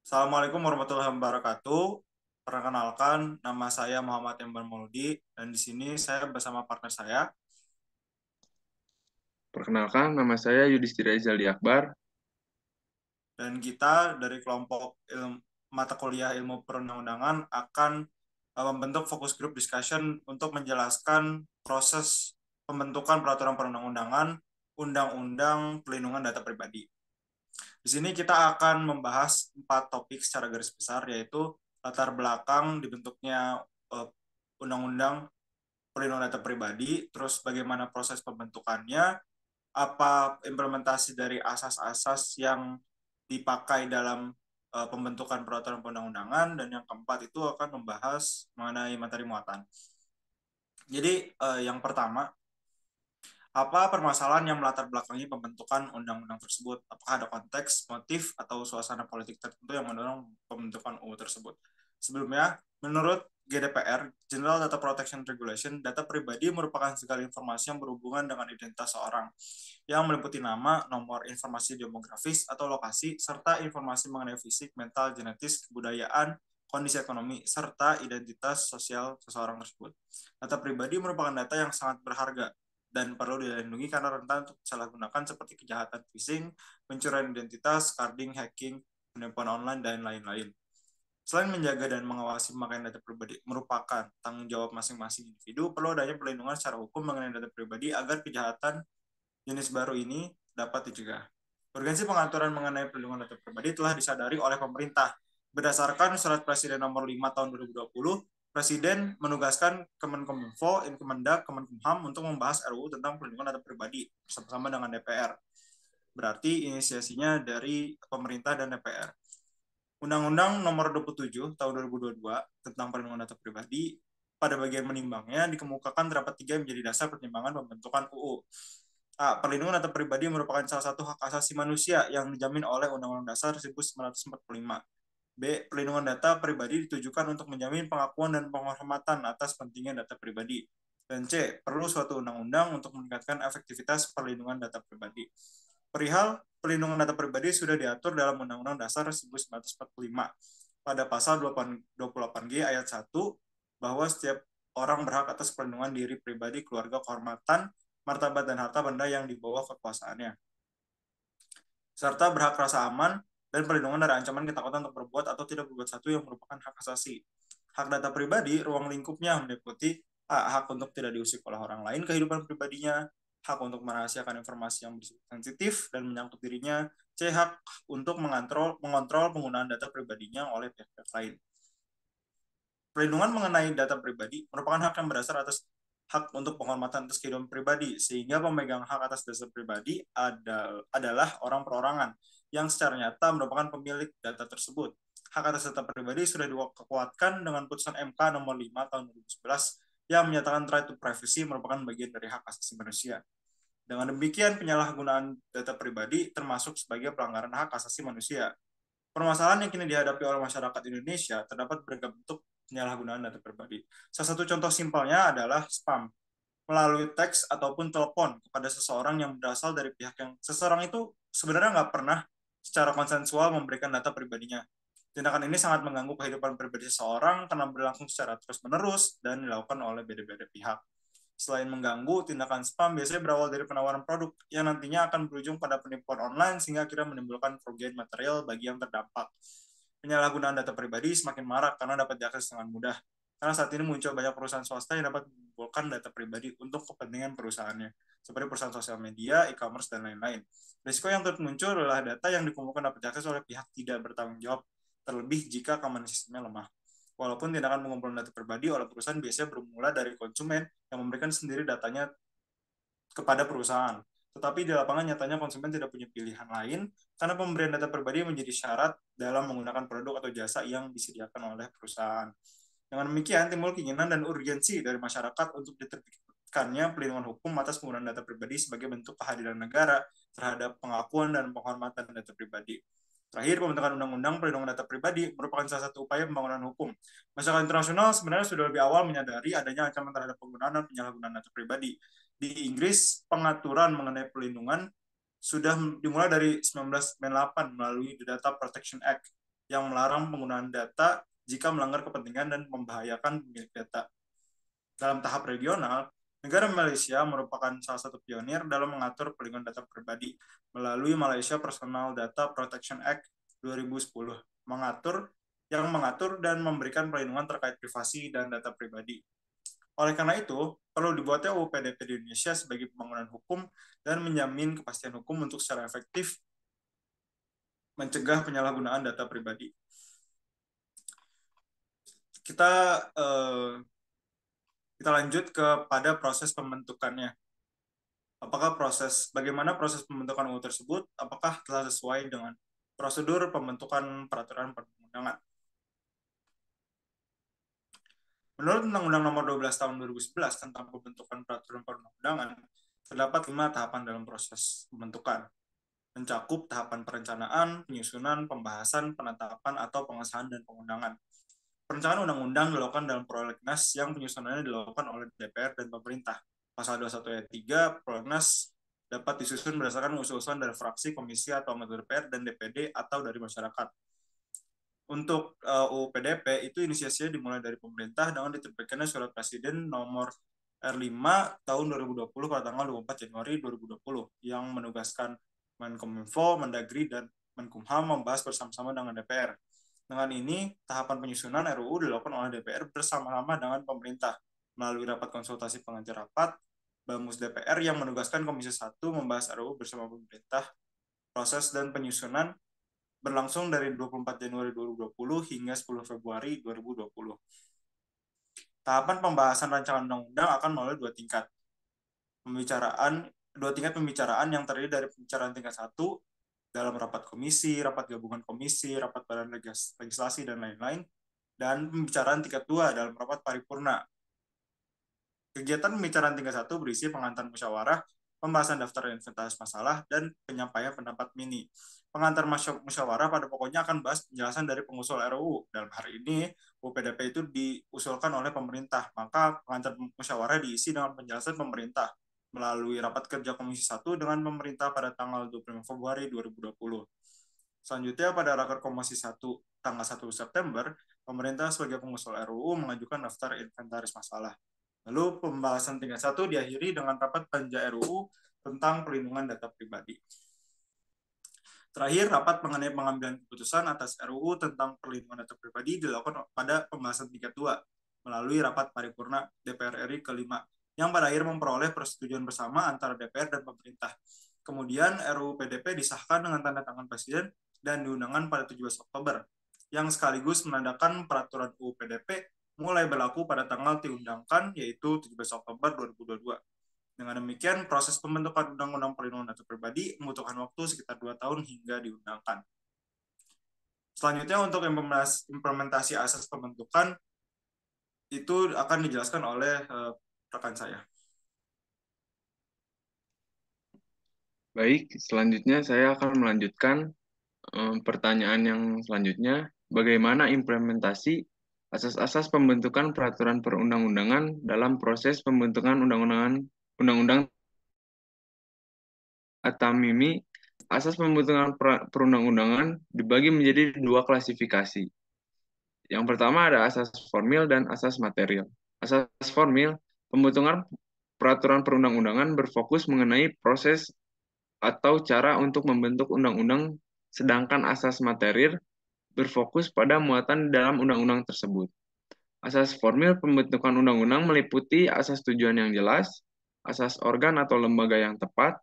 Assalamualaikum warahmatullahi wabarakatuh. Perkenalkan, nama saya Muhammad Emban Mauludi dan di sini saya bersama partner saya. Perkenalkan, nama saya Yudhistira Izaldi Akbar. Dan kita dari kelompok mata kuliah ilmu perundang-undangan akan membentuk fokus group discussion untuk menjelaskan proses pembentukan peraturan perundang-undangan, undang-undang pelindungan data pribadi. Di sini kita akan membahas 4 topik secara garis besar, yaitu latar belakang dibentuknya undang-undang perlindungan data pribadi, terus bagaimana proses pembentukannya, apa implementasi dari asas-asas yang dipakai dalam pembentukan peraturan perundang-undangan, dan yang keempat itu akan membahas mengenai materi muatan. Jadi yang pertama, apa permasalahan yang melatar belakangi pembentukan undang-undang tersebut? Apakah ada konteks, motif, atau suasana politik tertentu yang mendorong pembentukan UU tersebut? Sebelumnya, menurut GDPR, General Data Protection Regulation, data pribadi merupakan segala informasi yang berhubungan dengan identitas seorang, yang meliputi nama, nomor, informasi demografis atau lokasi, serta informasi mengenai fisik, mental, genetis, kebudayaan, kondisi ekonomi, serta identitas sosial seseorang tersebut. Data pribadi merupakan data yang sangat berharga dan perlu dilindungi karena rentan untuk disalahgunakan seperti kejahatan phishing, pencurian identitas, carding, hacking, penipuan online, dan lain-lain. Selain menjaga dan mengawasi pemakaian data pribadi merupakan tanggung jawab masing-masing individu, perlu adanya perlindungan secara hukum mengenai data pribadi agar kejahatan jenis baru ini dapat dicegah. Urgensi pengaturan mengenai perlindungan data pribadi telah disadari oleh pemerintah. Berdasarkan Surat Presiden Nomor 5 Tahun 2020, Presiden menugaskan Kemenkominfo, Kemendak, Kemenkumham untuk membahas RUU tentang perlindungan data pribadi bersama-sama dengan DPR. Berarti inisiasinya dari pemerintah dan DPR. Undang-Undang Nomor 27 Tahun 2022 tentang perlindungan data pribadi pada bagian menimbangnya dikemukakan terdapat 3 yang menjadi dasar pertimbangan pembentukan UU. A. Perlindungan data pribadi merupakan salah satu hak asasi manusia yang dijamin oleh Undang-Undang Dasar 1945. B. Perlindungan data pribadi ditujukan untuk menjamin pengakuan dan penghormatan atas pentingnya data pribadi. Dan C. Perlu suatu undang-undang untuk meningkatkan efektivitas perlindungan data pribadi. Perihal perlindungan data pribadi sudah diatur dalam Undang-Undang Dasar 1945 pada pasal 28G ayat 1 bahwa setiap orang berhak atas perlindungan diri pribadi, keluarga, kehormatan, martabat dan harta benda yang di bawah kekuasaannya, serta berhak rasa aman dan perlindungan dari ancaman ketakutan untuk berbuat atau tidak berbuat satu yang merupakan hak asasi. Hak data pribadi, ruang lingkupnya meliputi A. Hak untuk tidak diusik oleh orang lain kehidupan pribadinya, hak untuk merahasiakan informasi yang bersifat sensitif dan menyangkut dirinya, C. Hak untuk mengontrol penggunaan data pribadinya oleh pihak-pihak lain. Perlindungan mengenai data pribadi merupakan hak yang berdasar atas hak untuk penghormatan atas kehidupan pribadi, sehingga pemegang hak atas data pribadi adalah orang perorangan yang secara nyata merupakan pemilik data tersebut. Hak atas data pribadi sudah dikuatkan dengan putusan MK nomor 5 tahun 2011 yang menyatakan right to privacy merupakan bagian dari hak asasi manusia. Dengan demikian, penyalahgunaan data pribadi termasuk sebagai pelanggaran hak asasi manusia. Permasalahan yang kini dihadapi oleh masyarakat Indonesia terdapat beragam bentuk penyalahgunaan data pribadi. Salah satu contoh simpelnya adalah spam melalui teks ataupun telepon kepada seseorang yang berasal dari pihak yang seseorang itu sebenarnya nggak pernah secara konsensual memberikan data pribadinya. Tindakan ini sangat mengganggu kehidupan pribadi seseorang karena berlangsung secara terus-menerus dan dilakukan oleh beda-beda pihak. Selain mengganggu, tindakan spam biasanya berawal dari penawaran produk yang nantinya akan berujung pada penipuan online sehingga akhirnya menimbulkan kerugian material bagi yang terdampak. Penyalahgunaan data pribadi semakin marak karena dapat diakses dengan mudah. Karena saat ini muncul banyak perusahaan swasta yang dapat mengumpulkan data pribadi untuk kepentingan perusahaannya, seperti perusahaan sosial media, e-commerce, dan lain-lain. Risiko yang turut muncul adalah data yang dikumpulkan dapat diakses oleh pihak tidak bertanggung jawab, terlebih jika keamanan sistemnya lemah. Walaupun tindakan pengumpulan data pribadi oleh perusahaan biasanya bermula dari konsumen yang memberikan sendiri datanya kepada perusahaan. Tetapi di lapangan nyatanya konsumen tidak punya pilihan lain karena pemberian data pribadi menjadi syarat dalam menggunakan produk atau jasa yang disediakan oleh perusahaan. Dengan demikian, timbul keinginan dan urgensi dari masyarakat untuk diterbitkannya pelindungan hukum atas penggunaan data pribadi sebagai bentuk kehadiran negara terhadap pengakuan dan penghormatan data pribadi. Terakhir, pembentukan Undang-Undang Perlindungan Data Pribadi merupakan salah satu upaya pembangunan hukum. Masyarakat internasional sebenarnya sudah lebih awal menyadari adanya ancaman terhadap penggunaan dan penyalahgunaan data pribadi. Di Inggris, pengaturan mengenai pelindungan sudah dimulai dari 1998 melalui The Data Protection Act yang melarang penggunaan data jika melanggar kepentingan dan membahayakan pemilik data. Dalam tahap regional, negara Malaysia merupakan salah satu pionir dalam mengatur perlindungan data pribadi melalui Malaysia Personal Data Protection Act 2010 yang mengatur dan memberikan perlindungan terkait privasi dan data pribadi. Oleh karena itu, perlu dibuatnya UU PDP di Indonesia sebagai pembangunan hukum dan menjamin kepastian hukum untuk secara efektif mencegah penyalahgunaan data pribadi. Kita kita lanjut kepada proses pembentukannya. Bagaimana proses pembentukan UU tersebut? Apakah telah sesuai dengan prosedur pembentukan peraturan perundang-undangan? Menurut Undang-Undang Nomor 12 Tahun 2011 tentang pembentukan peraturan perundang-undangan, terdapat 5 tahapan dalam proses pembentukan, mencakup tahapan perencanaan, penyusunan, pembahasan, penetapan, atau pengesahan dan pengundangan. Perencanaan undang-undang dilakukan dalam prolegnas yang penyusunannya dilakukan oleh DPR dan pemerintah. Pasal 21 ayat 3, prolegnas dapat disusun berdasarkan usul-usulan dari fraksi, komisi, atau anggota DPR dan DPD atau dari masyarakat. Untuk UU PDP itu inisiasinya dimulai dari pemerintah dengan diterbitkannya surat Presiden nomor R5 tahun 2020 pada tanggal 24 Januari 2020 yang menugaskan Menkominfo, Mendagri, dan Menkumham membahas bersama-sama dengan DPR. Dengan ini, tahapan penyusunan RUU dilakukan oleh DPR bersama-sama dengan pemerintah melalui rapat konsultasi pengajar rapat, Bamus DPR yang menugaskan Komisi 1 membahas RUU bersama pemerintah. Proses dan penyusunan berlangsung dari 24 Januari 2020 hingga 10 Februari 2020. Tahapan pembahasan rancangan undang-undang akan melalui dua tingkat pembicaraan yang terdiri dari pembicaraan tingkat 1 dalam rapat komisi, rapat gabungan komisi, rapat badan legislasi, dan lain-lain, dan pembicaraan tingkat 2 dalam rapat paripurna. Kegiatan pembicaraan tingkat 1 berisi pengantar musyawarah, pembahasan daftar inventaris masalah, dan penyampaian pendapat mini. Pengantar musyawarah pada pokoknya akan bahas penjelasan dari pengusul RUU. Dalam hari ini, UU PDP itu diusulkan oleh pemerintah, maka pengantar musyawarah diisi dengan penjelasan pemerintah melalui rapat kerja Komisi 1 dengan pemerintah pada tanggal 25 Februari 2020. Selanjutnya, pada raker Komisi 1 tanggal 1 September, pemerintah sebagai pengusul RUU mengajukan daftar inventaris masalah. Lalu pembahasan tingkat 1 diakhiri dengan rapat panja RUU tentang perlindungan data pribadi. Terakhir, rapat mengenai pengambilan keputusan atas RUU tentang perlindungan data pribadi dilakukan pada pembahasan tingkat 2 melalui rapat paripurna DPR RI kelima yang pada akhir memperoleh persetujuan bersama antara DPR dan pemerintah. Kemudian RUU PDP disahkan dengan tanda tangan Presiden dan diundangkan pada 17 Oktober yang sekaligus menandakan peraturan UU PDP mulai berlaku pada tanggal diundangkan, yaitu 17 Oktober 2022. Dengan demikian, proses pembentukan Undang-Undang Perlindungan Data Pribadi membutuhkan waktu sekitar 2 tahun hingga diundangkan. Selanjutnya, untuk implementasi asas pembentukan, itu akan dijelaskan oleh rekan saya. Baik, selanjutnya saya akan melanjutkan pertanyaan yang selanjutnya. Bagaimana implementasi asas-asas pembentukan peraturan perundang-undangan dalam proses pembentukan undang-undang atau MIMI? Asas pembentukan perundang-undangan dibagi menjadi dua klasifikasi. Yang pertama ada asas formil dan asas material. Asas formil, pembentukan peraturan perundang-undangan berfokus mengenai proses atau cara untuk membentuk undang-undang, sedangkan asas material berfokus pada muatan dalam undang-undang tersebut. Asas formil pembentukan undang-undang meliputi asas tujuan yang jelas, asas organ atau lembaga yang tepat,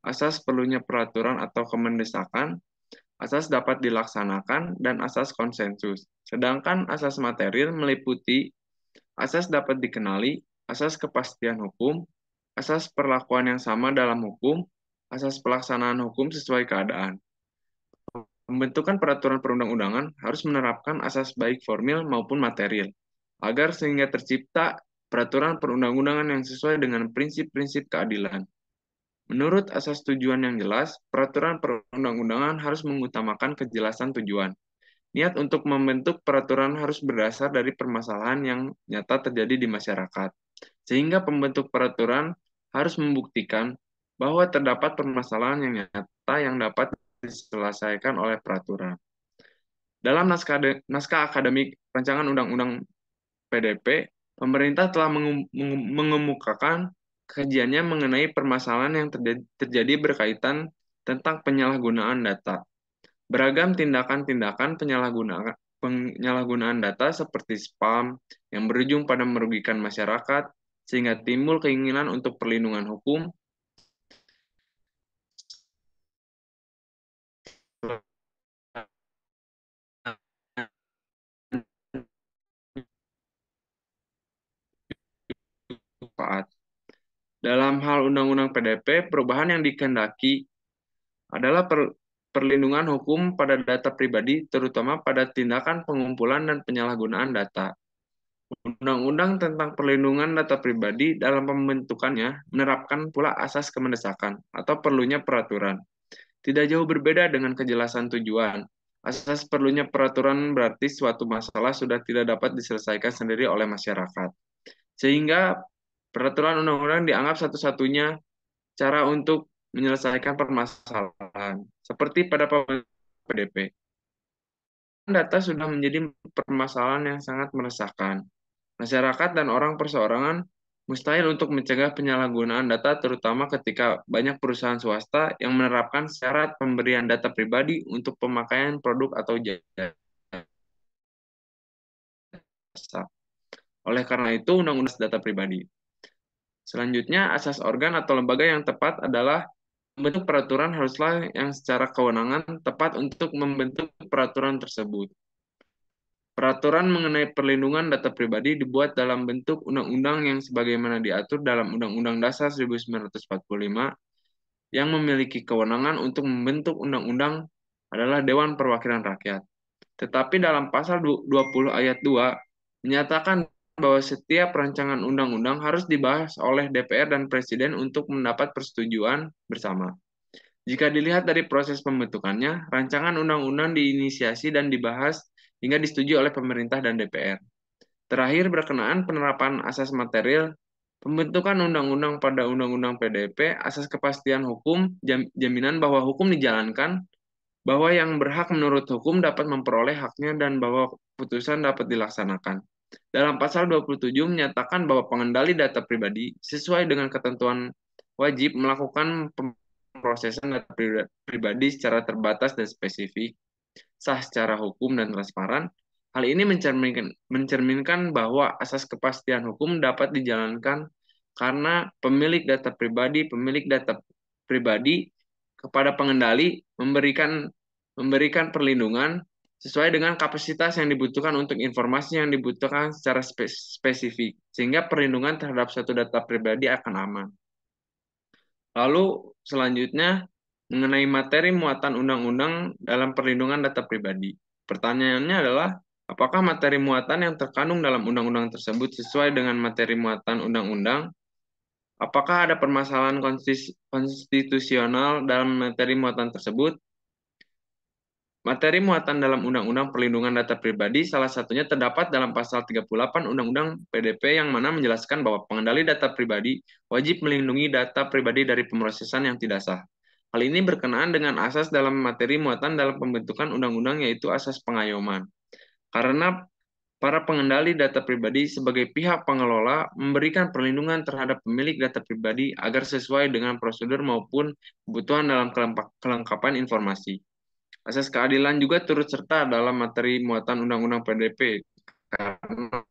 asas perlunya peraturan atau kemendesakan, asas dapat dilaksanakan, dan asas konsensus. Sedangkan asas material meliputi asas dapat dikenali, asas kepastian hukum, asas perlakuan yang sama dalam hukum, asas pelaksanaan hukum sesuai keadaan. Pembentukan peraturan perundang-undangan harus menerapkan asas baik formil maupun material, agar sehingga tercipta peraturan perundang-undangan yang sesuai dengan prinsip-prinsip keadilan. Menurut asas tujuan yang jelas, peraturan perundang-undangan harus mengutamakan kejelasan tujuan. Niat untuk membentuk peraturan harus berdasar dari permasalahan yang nyata terjadi di masyarakat, sehingga pembentuk peraturan harus membuktikan bahwa terdapat permasalahan yang nyata yang dapat diselesaikan oleh peraturan. Dalam naskah akademik Rancangan Undang-Undang PDP, pemerintah telah mengemukakan kajiannya mengenai permasalahan yang terjadi berkaitan tentang penyalahgunaan data. Beragam tindakan-tindakan penyalahgunaan data seperti spam yang berujung pada merugikan masyarakat, sehingga timbul keinginan untuk perlindungan hukum, manfaat. Dalam hal Undang-Undang PDP, perubahan yang dikehendaki adalah perlindungan hukum pada data pribadi, terutama pada tindakan pengumpulan dan penyalahgunaan data. Undang-Undang tentang Perlindungan Data Pribadi dalam pembentukannya menerapkan pula asas kemendesakan atau perlunya peraturan. Tidak jauh berbeda dengan kejelasan tujuan. Asas perlunya peraturan berarti suatu masalah sudah tidak dapat diselesaikan sendiri oleh masyarakat. Sehingga peraturan undang-undang dianggap satu-satunya cara untuk menyelesaikan permasalahan. Seperti pada PDP. Data sudah menjadi permasalahan yang sangat meresahkan. Masyarakat dan orang perseorangan mustahil untuk mencegah penyalahgunaan data, terutama ketika banyak perusahaan swasta yang menerapkan syarat pemberian data pribadi untuk pemakaian produk atau jasa. Oleh karena itu, Undang-Undang Data Pribadi. Selanjutnya, asas organ atau lembaga yang tepat adalah membentuk peraturan haruslah yang secara kewenangan tepat untuk membentuk peraturan tersebut. Peraturan mengenai perlindungan data pribadi dibuat dalam bentuk undang-undang yang sebagaimana diatur dalam Undang-Undang Dasar 1945 yang memiliki kewenangan untuk membentuk undang-undang adalah Dewan Perwakilan Rakyat. Tetapi dalam pasal 20 ayat 2 menyatakan bahwa setiap rancangan undang-undang harus dibahas oleh DPR dan Presiden untuk mendapat persetujuan bersama. Jika dilihat dari proses pembentukannya, rancangan undang-undang diinisiasi dan dibahas hingga disetujui oleh pemerintah dan DPR. Terakhir, berkenaan penerapan asas material, pembentukan undang-undang pada Undang-Undang PDP, asas kepastian hukum, jaminan bahwa hukum dijalankan, bahwa yang berhak menurut hukum dapat memperoleh haknya, dan bahwa putusan dapat dilaksanakan. Dalam pasal 27 menyatakan bahwa pengendali data pribadi sesuai dengan ketentuan wajib melakukan pemrosesan data pribadi secara terbatas dan spesifik, sah secara hukum dan transparan. Hal ini mencerminkan bahwa asas kepastian hukum dapat dijalankan karena pemilik data pribadi kepada pengendali memberikan perlindungan sesuai dengan kapasitas yang dibutuhkan untuk informasi yang dibutuhkan secara spesifik, sehingga perlindungan terhadap suatu data pribadi akan aman. Lalu selanjutnya mengenai materi muatan undang-undang dalam perlindungan data pribadi. Pertanyaannya adalah, apakah materi muatan yang terkandung dalam undang-undang tersebut sesuai dengan materi muatan undang-undang? Apakah ada permasalahan konstitusional dalam materi muatan tersebut? Materi muatan dalam Undang-Undang Perlindungan Data Pribadi salah satunya terdapat dalam pasal 38 Undang-Undang PDP yang mana menjelaskan bahwa pengendali data pribadi wajib melindungi data pribadi dari pemrosesan yang tidak sah. Hal ini berkenaan dengan asas dalam materi muatan dalam pembentukan undang-undang, yaitu asas pengayoman. Karena para pengendali data pribadi sebagai pihak pengelola memberikan perlindungan terhadap pemilik data pribadi agar sesuai dengan prosedur maupun kebutuhan dalam kelengkapan informasi. Asas keadilan juga turut serta dalam materi muatan Undang-Undang PDP karena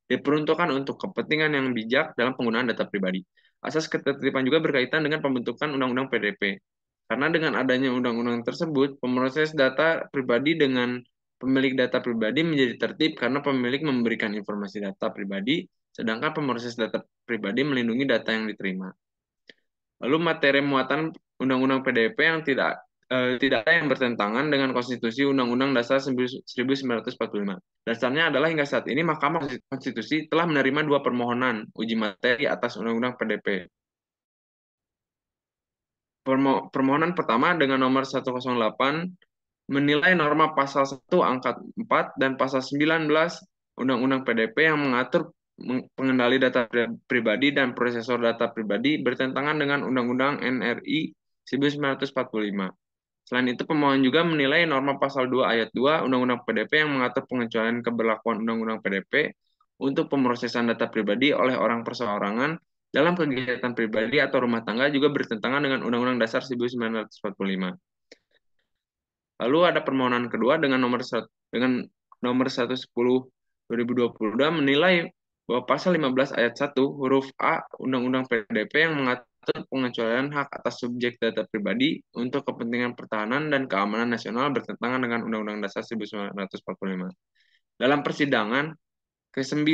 diperuntukkan untuk kepentingan yang bijak dalam penggunaan data pribadi. Asas ketertiban juga berkaitan dengan pembentukan Undang-Undang PDP. Karena dengan adanya undang-undang tersebut, pemroses data pribadi dengan pemilik data pribadi menjadi tertib karena pemilik memberikan informasi data pribadi, sedangkan pemroses data pribadi melindungi data yang diterima. Lalu materi muatan Undang-Undang PDP yang tidak ada yang bertentangan dengan Konstitusi Undang-Undang Dasar 1945. Dasarnya adalah hingga saat ini Mahkamah Konstitusi telah menerima 2 permohonan uji materi atas Undang-Undang PDP. Permohonan pertama dengan nomor 108 menilai norma pasal 1 angka 4 dan pasal 19 Undang-Undang PDP yang mengatur pengendali data pribadi dan prosesor data pribadi bertentangan dengan Undang-Undang NRI 1945. Selain itu, pemohon juga menilai norma pasal 2 ayat 2 Undang-Undang PDP yang mengatur pengecualian keberlakuan Undang-Undang PDP untuk pemrosesan data pribadi oleh orang perseorangan dalam kegiatan pribadi atau rumah tangga juga bertentangan dengan Undang-Undang Dasar 1945. Lalu ada permohonan kedua dengan nomor 110 2022 menilai bahwa pasal 15 ayat 1 huruf A Undang-Undang PDP yang mengatur pengecualian hak atas subjek data pribadi untuk kepentingan pertahanan dan keamanan nasional bertentangan dengan Undang-Undang Dasar 1945. Dalam persidangan, ke-9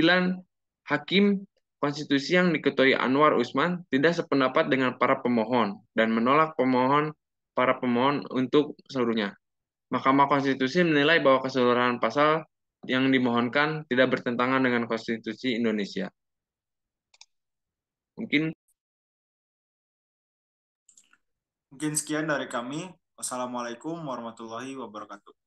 Hakim Konstitusi yang diketuai Anwar Usman tidak sependapat dengan para pemohon dan menolak para pemohon untuk seluruhnya. Mahkamah Konstitusi menilai bahwa keseluruhan pasal yang dimohonkan tidak bertentangan dengan Konstitusi Indonesia. Mungkin Mungkin sekian dari kami. Wassalamualaikum warahmatullahi wabarakatuh.